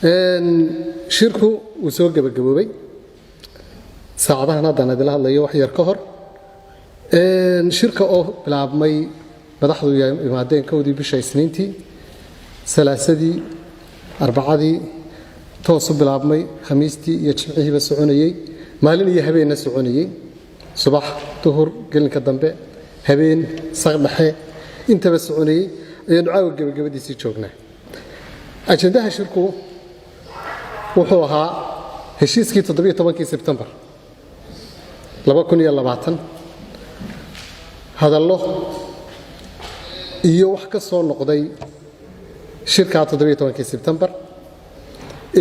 shirku uu soo gabagaboobay saacadahan hadda la hadlayo wax yar ka hor shirka oo bilaabmay madaxdu imaadeen kowdii bisha Isniintii salaasadii arbacadii toosu bilaabmay khamiistii iyo jimcihiiba soconayay maalin iyo habeenna soconayay subax duhur gelinka dambe habeen saqdhaxe intaba soconayay ayaan caawa gabagabadiisii joognaa ajendaha shirku wuxuu ahaa heshiiskii 17 Sebtembar 2020 hadallo iyo wax ka soo noqday shirka 17 Sebtembar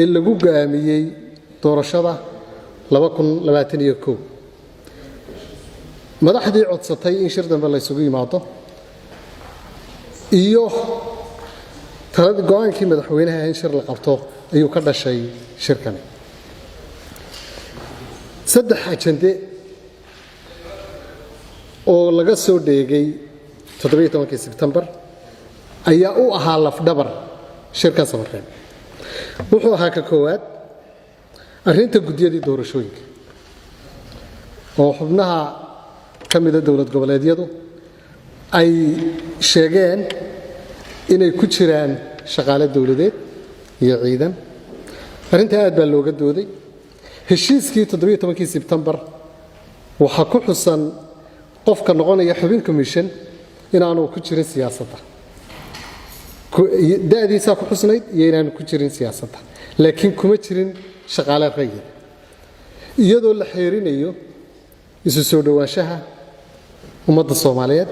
ee lagu go'aamiyay doorashada 2021 madaxdii codsatay in shir dambe la isugu yimaado iyo talada go'aankii madaxweynaha in shir la qabto ayuu ka dhashay shirkani saddex ajende oo laga soo dheegay 17 Sebtembar ayaa u ahaa lafdhabar shirkan samareen wuxuu ahaa ka koowaad arrinta gudiyadii doorashooyinka oo xubnaha ka mid ah dawlad goboleedyadu ay sheegeen inay ku jiraan shaqaale dawladeed iyo ciidan arrinta aad baa looga dooday heshiiskii 17 Sebtembar waxa ku xusan qofka noqonaya xubin commission inaanu ku jirin siyaasadda daadiisa ku xusnayd iyo inaanu ku jirin siyaasadda laakiin kuma jirin shaqaale rayid iyadoo la xeerinayo isu soo dhawaanshaha ummadda Soomaaliyeed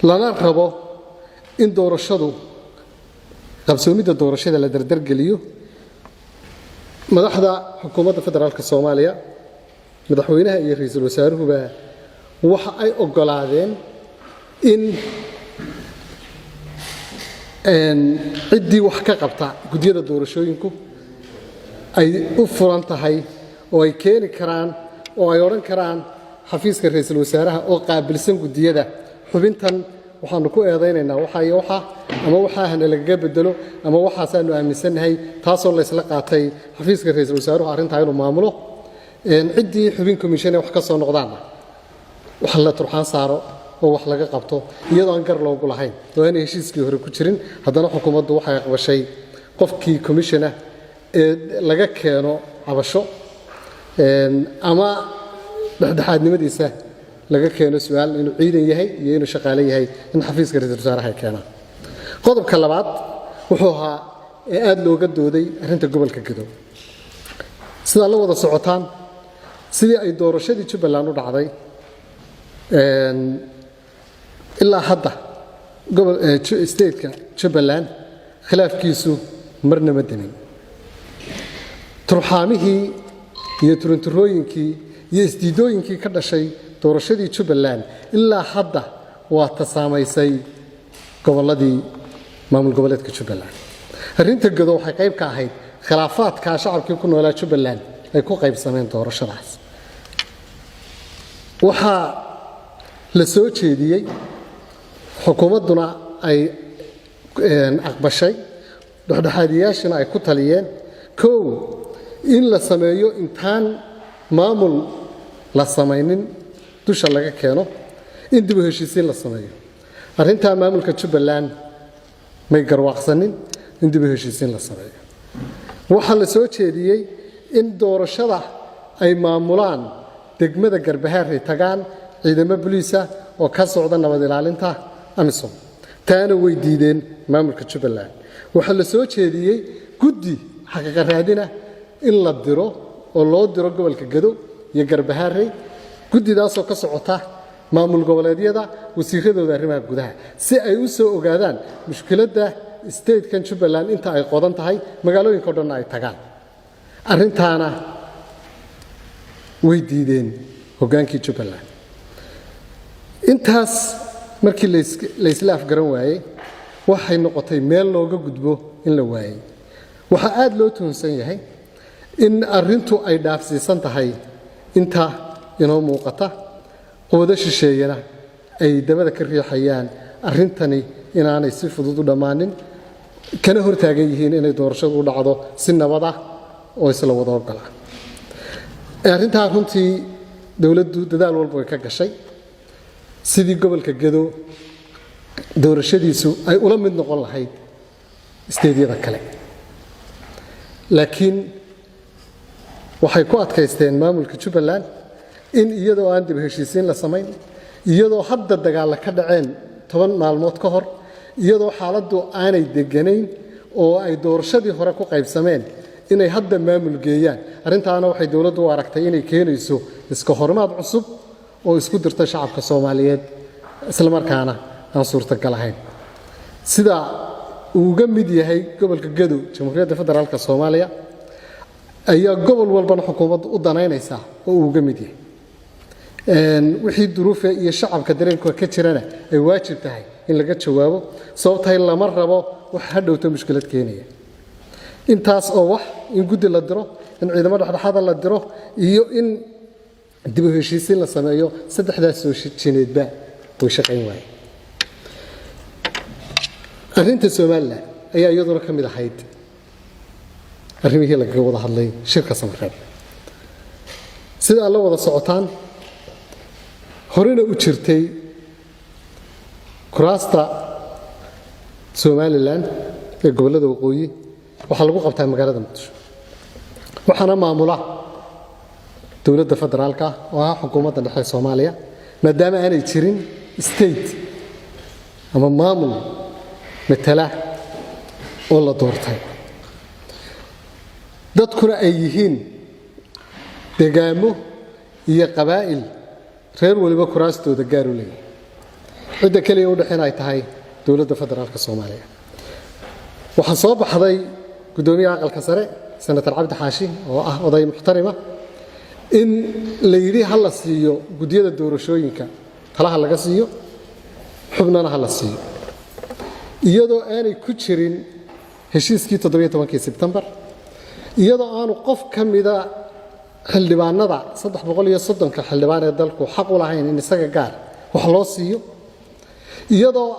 lana rabo in doorashadu qabsoomidda doorashada la dardar geliyo madaxda xukuumadda federaalka Soomaaliya madaxweynaha iyo ra'iisul wasaaruhuba waxa ay ogolaadeen in ciddii wax ka qabta gudiyada doorashooyinku ay u furan tahay oo ay keeni karaan oo ay oran karaan xafiiska ra'iisul wasaaraha oo qaabilsan gudiyada xubintan waxaanu ku eedeynaynaa waxa ama waxaana laga bedelo ama waxaasaanu aaminsanahay taasoo la isla qaatay xafiiska ra'iisul wasaaruhu arrinta inuu maamulo ciddii xubin commission wax ka soo noqdaan wax la turxaan saaro oo wax laga qabto iyadoo aan gar loogu lahayn oo aan heshiiskii hore ku jirin haddana xukuumaddu waxay aqbashay qofkii commission ee laga keeno cabasho ama dhexdhexaadnimadiisa laga keeno su'aal inuu ciidan yahay iyo inuu shaqaale yahay in xafiiska ra'iisul wasaaraha ay keenaan qodobka labaad wuxuu ahaa ee aad looga dooday arrinta gobolka Gadow sida la wada socotaan sidii ay doorashadii Jubbaland u dhacday ilaa hadda gobol state-ka Jubbaland khilaafkiisu marna ma damin turxaamihii iyo turunturooyinkii iyo isdiidooyinkii ka dhashay doorashadii Jubbaland ilaa hadda waa tasaamaysay goboladii maamul goboleedka Jubbaland arrinta Gadow waxay qayb ka ahayd khilaafaadka shacabkii ku noolaa Jubbaland ay ku qaybsameen doorashadaas waxa la soo jeediyay xukuumadduna ay aqbashay dhexdhexaadiyaashana ay ku taliyeen in la sameeyo intaan maamul la samaynin dusha laga keeno in dib u heshiisiin la sameeyo arrinta maamulka Jubbaland may garwaaqsanin in dib u heshiisiin la sameeyo waxa la soo jeediyay in doorashada ay maamulaan degmada Garbahaar ay tagaan ciidamada booliska oo ka socda nabad ilaalinta AMISOM taana way diideen maamulka Jubbaland waxa la soo jeediyay guddi xaqiiqo raadina in la diro oo loo diro gobolka Gadow iyo Garbahaar guddidaas oo ka socota maamul goboleedyada wasiiradooda arrimaha gudaha si ay u soo ogaadaan mushkiladda state-kan Jubbaland inta ay qodan tahay magaalooyinka oo dhan ay tagaan arrintaana way diideen hogaankii Jubbaland intaas markii la isla afgaran waayay waxay noqotay meel looga gudbo in la waayay waxa aad loo tuhunsan yahay in arrintu ay dhaafsiisan tahay inta inoo muuqata qooda shisheeyana ay dabada ka riixayaan arrintani inaanay si fudud u dhamaanin kana hortaagan yihiin inay doorashadu u dhacdo si nabad ah oo isla wada ogol ah. Arrintaa runtii dawladdu dadaal walba way ka gashay sidii gobolka Gedo doorashadiisu ay ula mid noqon lahayd isteediyada kale. Laakiin waxay ku adkaysteen maamulka Jubbaland in iyadoo aan dib heshiisiin la samayn, iyadoo hadda dagaal ka dhaceen 10 maalmood ka hor, iyadoo xaaladdu aanay deganayn oo ay doorashadii hore ku qaybsameen inay hadda maamul geeyaan. Arrintaana waxay dawladdu u aragtay inay keenayso iska hormaad cusub oo isku dirta shacabka Soomaaliyeed isla markaana aan suurtagal ahayn. Sida uu uga mid yahay gobolka Gedo Jamhuuriyadda Federaalka Soomaaliya ayaa gobol walbana xukuumaddu u danaynaysa oo uu uga mid yahay. Wixii duruufa iyo shacabka dareenkooda ka jirana ay waajib tahay in laga jawaabo, sababtay lama rabo wax hadhowta mushkilad keenaya. Intaas oo wax in guddi la diro, in ciidamada dhexdhexaad la diro iyo in dib u heshiisiin la sameeyo, saddexdaas soo jineedba way shaqayn waayeen. Arrinta Soomaaliland ayaa iyaduna ka mid ahayd arrimihii laga wada hadlay shirka Samareeb. Sida la wada socotaan horena u jirtay kuraasta Soomaaliland ee gobolada waqooyi waxaa lagu qabtaa magaalada Muqdisho, waxaana maamula dawladda federaalka oo ah xukuumadda dhexe Soomaaliya, maadaama aanay jirin state ama maamul matala oo la doortay. dadkuna ay yihiin deegaamo iyo qabaa'il reer waliba kuraastooda gaar u leeyahay. cidda kaliya u dhaxin ay tahay dawladda federaalka Soomaaliya. waxaa soo baxday gudoomiyaha aqalka sare senator Cabdi Xaashi oo ah oday muxtarima in la yiri hal la siiyo gudiyada doorashooyinka talaha laga siiyo xubnana hal la siiyo, iyadoo aanay ku jirin heshiiskii 17 Sebtembar, iyadoo aanu qof ka mida xildhibaanada 330 xildhibaan ee dalku xaq u lahayn in isaga gaar wax loo siiyo, iyadoo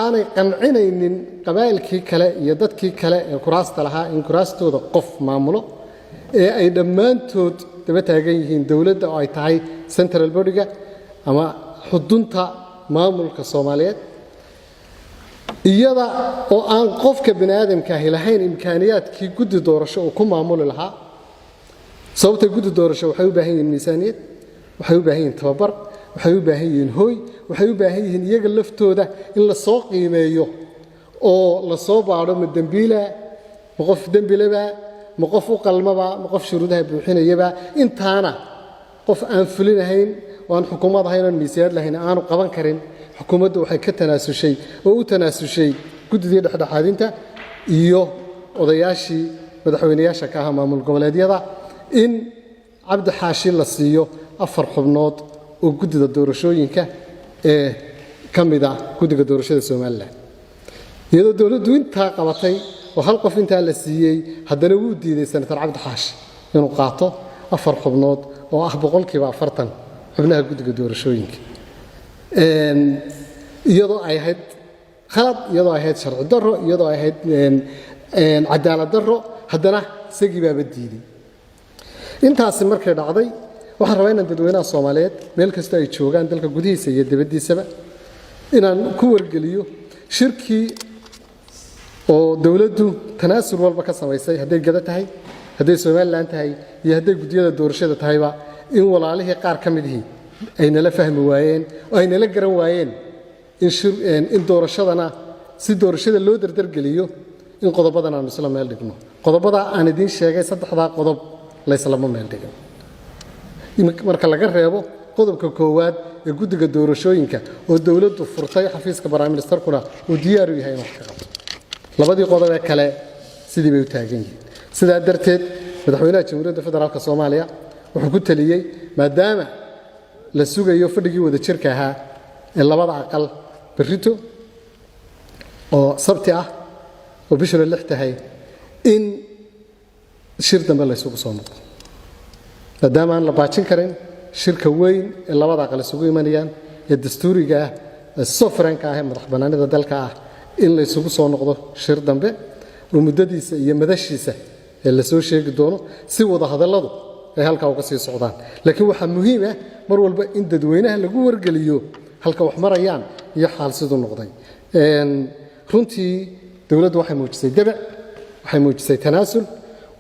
aanay qancinaynin qabaa'ilkii kale iyo dadkii kale ee kuraasta lahaa in kuraastooda qof maamulo, ee ay dhammaantood daba taagan yihiin dawladda oo ay tahay central body-ga ama xudunta maamulka Soomaaliyeed, iyada oo aan qofka bini'aadamka ahi lahayn imkaaniyaadkii guddi doorasho uu ku maamuli lahaa. sababta guddi doorasho waxay u baahan yihiin miisaaniyad, waxay u baahan yihiin tababar, waxay u baahan yihiin hooy, waxay u baahan yihiin iyaga laftooda in la soo qiimeeyo oo la soo baadho ma dambiila, ma qof dambilaba, ma qof u qalmaba, ma qof shuruudaha buuxinayaba. intaana qof aan fulinahayn oo aan xukuumad ahayn oo miisaaniyad lahayn aanu qaban karin. xukuumaddu waxay ka tanaasushay oo u tanaasushay guddidii dhexdhexaadinta iyo odayaashii madaxweynayaasha ka ahaa maamul goboleedyada in Cabdi Xaashi la siiyo 4 xubnood oo guddida doorashooyinka ee ka mid ah guddiga doorashada Soomaaliland. iyadoo dawladdu intaa qabatay oo hal qof intaa la siiyey, haddana wuu diiday senator Cabdi Xaashi inuu qaato 4 xubnood oo ah 40% xubnaha guddiga doorashooyinka. iyadoo ay ahayd khalad, iyadoo ay ahayd sharci darro, iyadoo ay ahayd cadaalad darro, haddana isagii baaba diiday. intaasi markay dhacday, waxaan rabaa inaan dadweynaha Soomaaliyeed meel kasta ay joogaan dalka gudihiisa iyo dibaddiisaba inaan ku wargeliyo shirkii oo dawladdu tanaasul walba ka samaysay, hadday Gada tahay, hadday Soomaaliland tahay iyo hadday gudiyada doorashada tahayba, in walaalihii qaar ka midihii ay nala fahmi waayeen oo ay nala garan waayeen in doorashadana si doorashada loo dardargeliyo in qodobadan aan isla meel dhigno. qodobada aan idin sheegay 3 qodob la isla meel dhigno. marka laga reebo qodobka koowaad ee guddiga doorashooyinka oo dawladdu furtay xafiiska barnaamijka uu diyaar u yahay in wax ka qabto. labadii qodob ee kale sidii bay u taagan yihiin. sidaa darteed madaxweynaha Jamhuuriyadda Federaalka Soomaaliya wuxuu ku taliyay maadaama la sugayo fadhigii wada jirka ahaa ee labada aqal berrito oo sabti ah oo bisha 6 tahay in shir dambe la isugu soo noqdo, maadaama aan la baajin karin shirka weyn ee labada aqal isugu imanayaan ee dastuuriga ah ee sovereignka ah ee madax bannaanida dalka ah in la isugu soo noqdo shir dambe oo muddadiisa iyo madashiisa ee la soo sheegi doono si wada hadalladu ay halka uga sii socdaan laakiin waxa muhiim ah mar walba in dadweynaha lagu wargeliyo halka wax marayaan iyo xaal sidoo noqday runtii dawladdu waxay muujisay dabac waxay muujisay tanaasul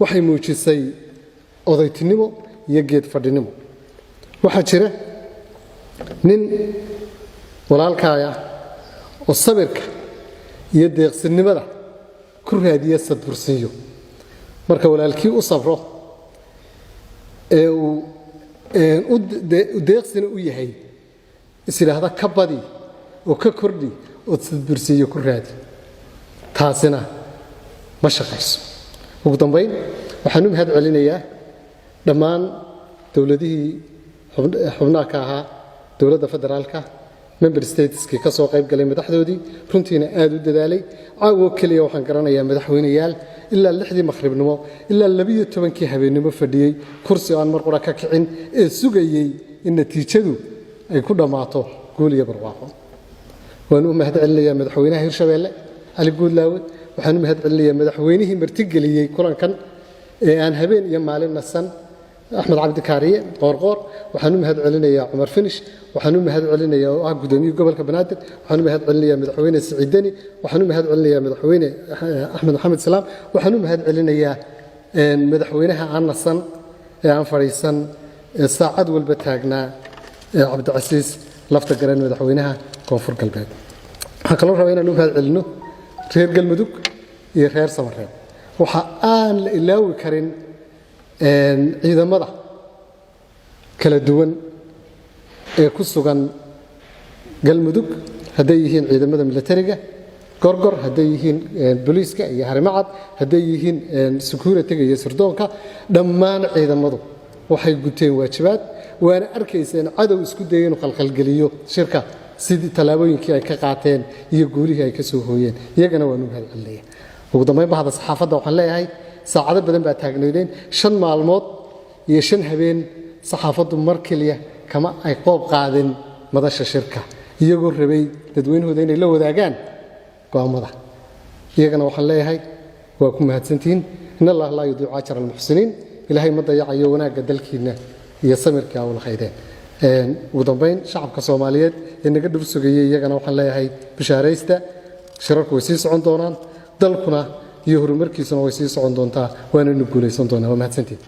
waxay muujisay odaytinimo iyo geed fadhinimo waxa jira nin walaalkaaya oo sabirka iyo deeqsinimada ku raadiya sadbursiyo marka walaalkii u sabro ee uu deeqsina u yahay isiraahda ka badi oo ka kordhi oo sadbursiyo ku raadi taasina ma shaqayso ugu dambayn waxaan u mahad celinayaa dhammaan dawladihii xubnaha ka ahaa dawladda federaalka member stateski ka soo qayb galay madaxdoodii runtiina aad u dadaalay caawo kaliya waxaan garanayaa madaxweynayaal ilaa 6dii maqribnimo ilaa 12kii habeenimo fadhiyay kursi aan mar qura ka kicin ee sugayay in natiijadu ay ku dhamaato guul iyo barwaaqo waan u mahad celinayaa madaxweynaha Hirshabeelle Ali Guudlaawe waxaan u mahad celinayaa madaxweynihii martigeliyay kulankan ee aan habeen iyo maalin nasan أحمد عبد كارية قرقر وحنو مهد علينا يا عمر فينش وحنو مهد علينا يا قدامي قبل كبنادر وحنو مهد علينا يا مدحوينة السعيداني وحنو مهد علينا يا مدحوينة أحمد محمد سلام وحنو مهد علينا يا مدحوينها عن الصن عن فريسان ساعد والبتاجنا عبد العزيز لفت قرن مدحوينها كونفور قلبات هكلو رأينا نو مهد علينا خير قلمدوك يا خير سمرين وحقان إلاوي كرين ciidamada kala duwan ee ku sugan galmudug haday yihiin ciidamada militariga gorgor haday yihiin booliiska iyo harimacad haday yihiin security-ga iyo sirdoonka dhammaan ciidamadu waxay guteen waajibaad waana arkayseen cadow isku dayay inuu qalqalgeliyo shirka sidii talaabooyinkii ay ka qaateen iyo guulihii ay ka soo hooyeen iyagana waa nugu halceliya ugu dambeyn bahada saxaafadda waxaan leeyahay saacado badan baa taagnaydeen 5 maalmood iyo 5 habeen saxaafaddu mar kaliya kama ay qoob qaadin madasha shirka iyagoo rabay dadweynahooda inay la wadaagaan go'aamada iyagana waxaan leeyahay waa ku mahadsantiin in Allah la yudiic ajra al-muhsiniin ilaahay ma dayacayo wanaaga dalkiina iyo samirka uu lahaydeen ugu dambeyn shacabka Soomaaliyeed ee naga dhur sugayay iyagana waxaan leeyahay bishaaraysta shirarku way sii socon doonaan dalkuna iyo horumarkiisuna way sii socon doontaa waana guuleysan doonaa waa mahadsantiin